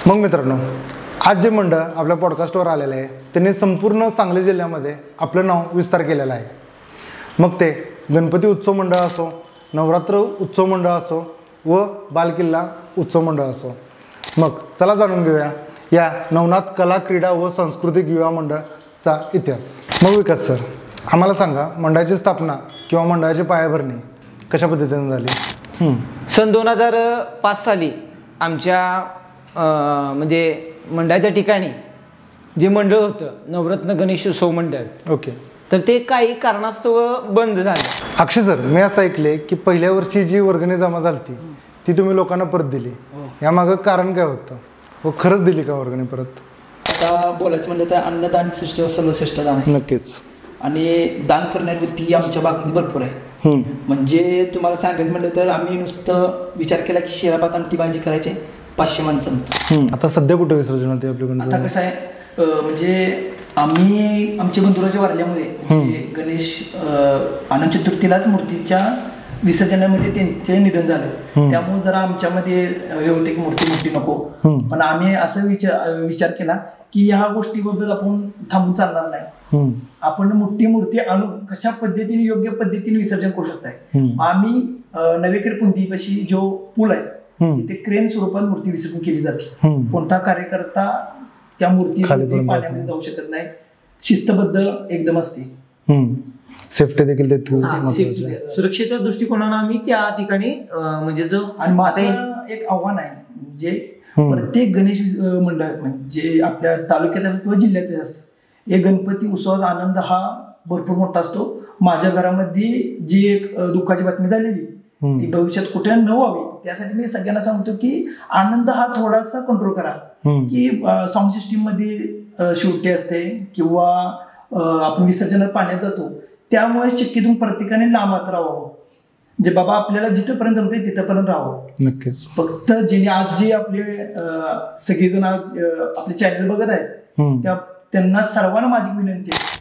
मग मित्रांनो, आज जे मंडळ आपल्या पॉडकास्टवर आलेलं आहे त्यांनी संपूर्ण सांगली जिल्ह्यामध्ये आपलं नाव विस्तार केलेलं आहे. मग ते गणपती उत्सव मंडळ असो, नवरात्र उत्सव मंडळ असो व बालकिल्ला उत्सव मंडळ असो. मग चला जाणून घेऊया या नवनाथ कला क्रीडा व सांस्कृतिक युवा मंडळाचा इतिहास. मग विकास सर, आम्हाला सांगा, मंडळाची स्थापना किंवा मंडळाची पायाभरणी कशा पद्धतीने झाली? सन 2005 साली आमच्या म्हणजे मंडळाच्या ठिकाणी जे मंडळ होतं नवरत्न गणेश उत्सव मंडळ, ओके, तर ते काही कारणास्तव बंद झालं. अक्षय सर, मी असं ऐकले की पहिल्या वर्षी जी वर्गणी जमा झाली ती तुम्ही लोकांना परत दिली. यामागं कारण काय होतं व खरंच दिली का वर्गणी परत? आता बोलायचं म्हणलं तर अन्नदान सृष्टीवर सर्वश्रेष्ठ दान आहे. नक्कीच. आणि दान करण्याची वृत्ती आमच्या बाबतीत भरपूर आहे. म्हणजे तुम्हाला सांगायचं म्हणलं तर आम्ही नुसतं विचार केला की शिरा भात आमटी भाजी करायचे 500 माणसं. आता सध्या कुठे विसर्जन होते आपल्याकडून? आता कसं आहे, म्हणजे आम्ही आमच्या बंधुराच्या वारल्यामुळे गणेश अनंत चतुर्थीलाच मूर्तीच्या विसर्जनामध्ये त्यांचे निधन झालं. त्यामुळे जरा आमच्यामध्ये हे होते की मूर्ती मोठी नको. पण आम्ही असं विचार केला की ह्या गोष्टीबद्दल आपण थांबून चालणार नाही. आपण मोठी मूर्ती आणून कशा पद्धतीने योग्य पद्धतीने विसर्जन करू शकताय. आम्ही नवेखेड पुंदीपाशी जो पूल आहे तिथे क्रेन स्वरूपात मूर्ती विसर्जन केली जाते. कोणता कार्यकर्ता त्या मूर्ती पाण्यामध्ये जाऊ शकत नाही. शिस्तबद्ध एकदम असते. सेफ्टी देखील सुरक्षेच्या दृष्टिकोनानं आम्ही त्या ठिकाणी म्हणजे जो आणि माझं एक आव्हान आहे, म्हणजे प्रत्येक गणेश मंडळ म्हणजे आपल्या तालुक्यात किंवा जिल्ह्यात असते, एक गणपती उत्सवाचा आनंद हा भरपूर मोठा असतो. माझ्या घरामध्ये जी एक दुःखाची बातमी झालेली ती भविष्यात कुठे न व्हावी त्यासाठी मी सगळ्यांना सांगतो की आनंद हा थोडासा कंट्रोल करा. की साऊंड सिस्टीम मध्ये शेवटी असते किंवा आपण विसर्जनात पाण्यात जातो, त्यामुळे शक्यतून प्रत्येकाने लांबात राहावं. जे बाबा आपल्याला जिथपर्यंत जमते तिथपर्यंत राहावं. नक्कीच. फक्त जेणे आज जे आपले सगळेजण आज आपले चॅनल बघत आहेत त्यांना सर्वांना माझी विनंती आहे